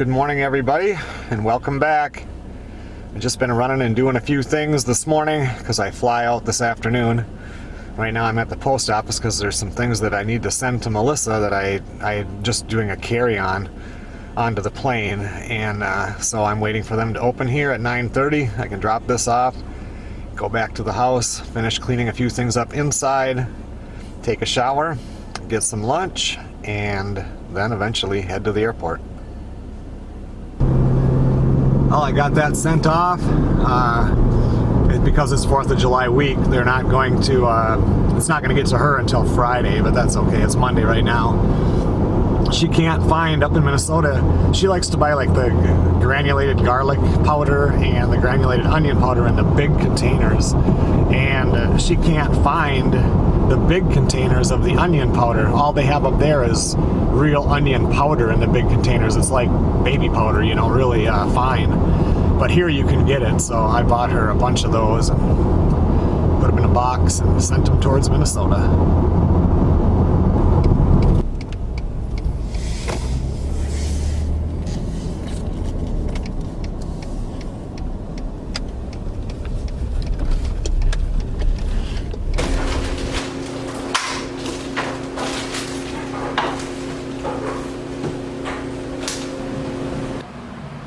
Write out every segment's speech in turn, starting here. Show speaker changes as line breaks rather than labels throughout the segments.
Good morning, everybody, and welcome back. I've just been running and doing a few things this morning because I fly out this afternoon. Right now I'm at the post office because there's some things that I need to send to Melissa that I'm just doing a carry-on onto the plane, and so I'm waiting for them to open here at 9:30. I can drop this off, go back to the house, finish cleaning a few things up inside, take a shower, get some lunch, and then eventually head to the airport. Well, I got that sent off. Because it's 4th of July week, they're not going to, it's not going to get to her until Friday, but that's okay. It's Monday right now. She can't find, up in Minnesota, she likes to buy like the granulated garlic powder and the granulated onion powder in the big containers. And she can't find the big containers of the onion powder. All they have up there is real onion powder in the big containers. It's like baby powder, you know, really fine. But here you can get it, so I bought her a bunch of those and put them in a box and sent them towards Minnesota.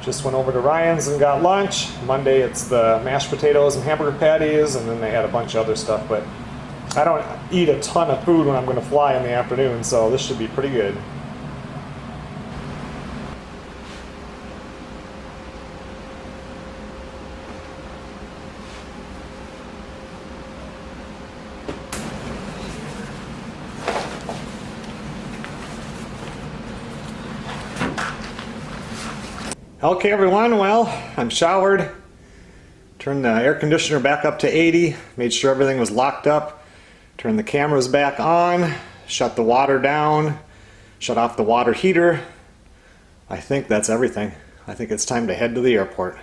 Just went over to Ryan's and got lunch. Monday it's the mashed potatoes and hamburger patties, and then they had a bunch of other stuff, but I don't eat a ton of food when I'm going to fly in the afternoon, so this should be pretty good. Okay, everyone, well, I'm showered, turned the air conditioner back up to 80, made sure everything was locked up, turned the cameras back on, shut the water down, shut off the water heater. I think that's everything. I think it's time to head to the airport.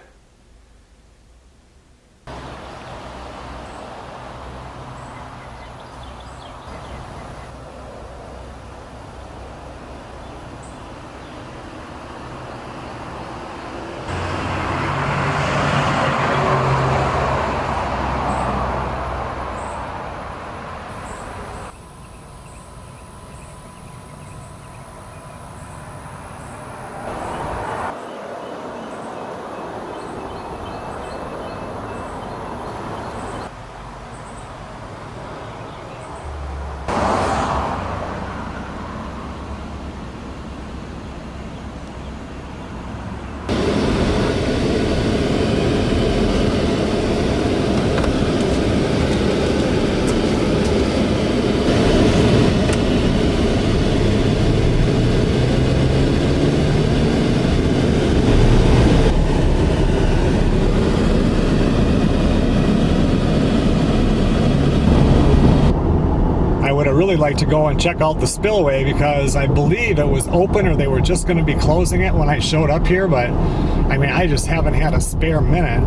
Really like to go and check out the spillway because I believe it was open or they were just going to be closing it when I showed up here, but I mean, I just haven't had a spare minute.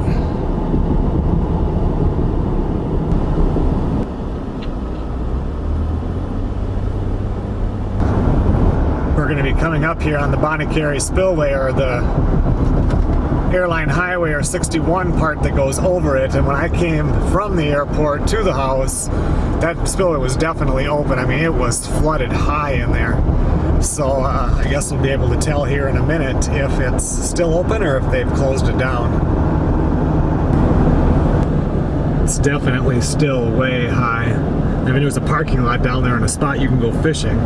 We're going to be coming up here on the Bonnet Spillway, or the Airline Highway or 61 part that goes over it, and when I came from the airport to the house, that spillway was definitely open. I mean, it was flooded high in there. So I guess we'll be able to tell here in a minute if it's still open or if they've closed it down. It's definitely still way high. I mean, there's a parking lot down there and a spot you can go fishing.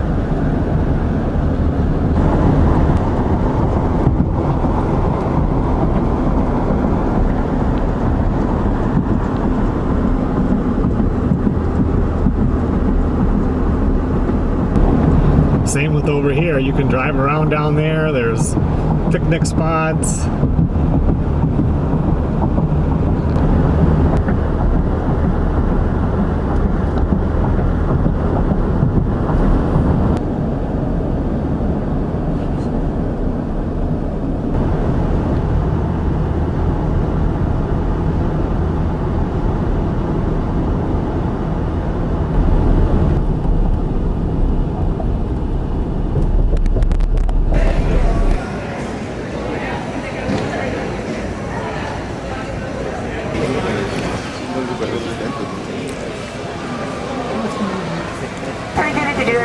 Same with over here. You can drive around down there. There's picnic spots.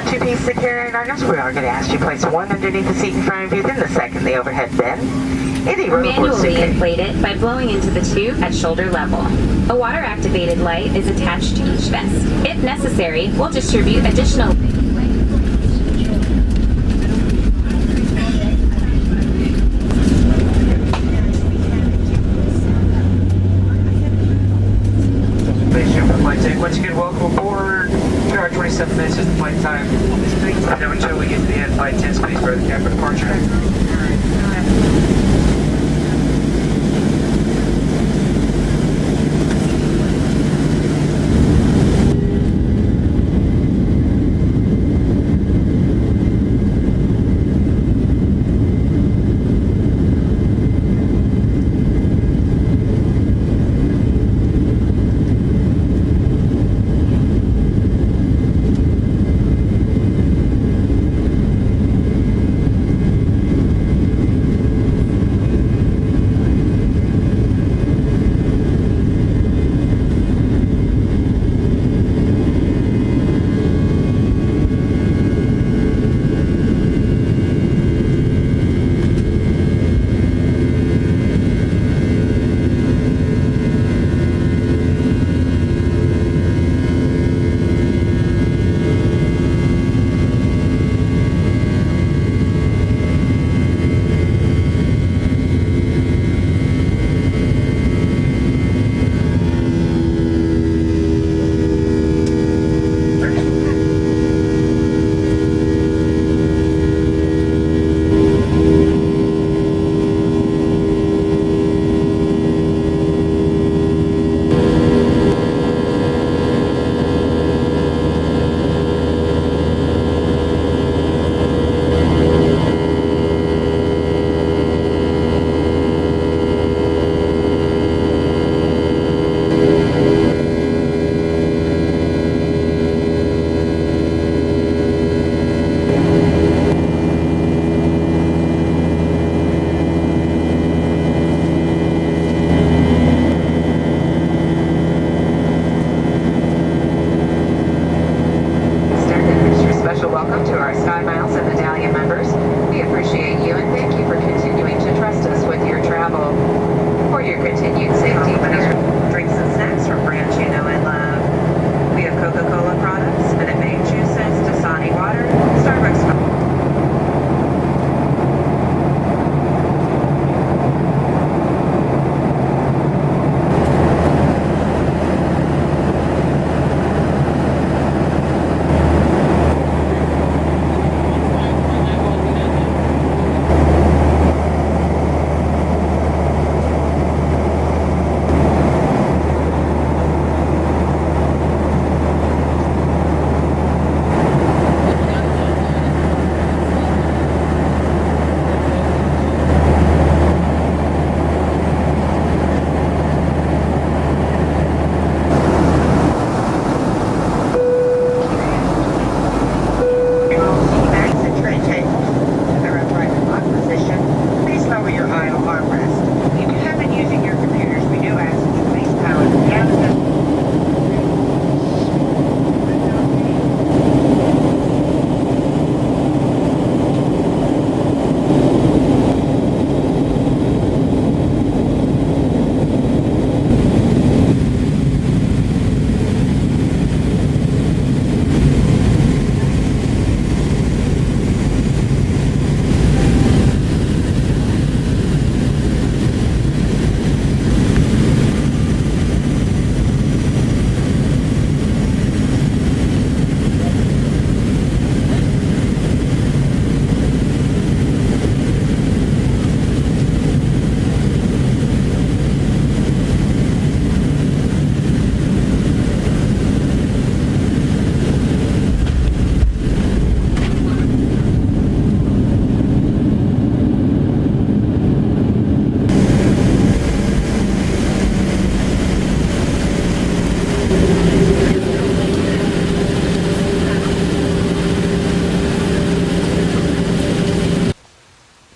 the two-piece security items, we are going to ask you to place one underneath the seat in front of you, then the second the overhead bin.
Manually inflate it by blowing into the tube at shoulder level. A water-activated light is attached to each vest. If necessary, we'll distribute additional...
Once again, welcome aboard. 2 hours 27 minutes is the flight time. Now until we get to the end, flight 10 space for the cap for departure.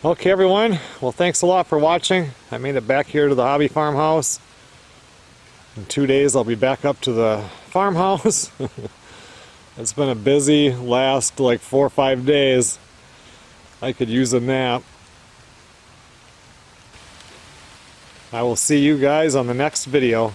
Okay everyone, well thanks a lot for watching. I made it back here to the hobby farmhouse. In 2 days I'll be back up to the farmhouse. It's been a busy last like 4 or 5 days. I could use a nap. I will see you guys on the next video.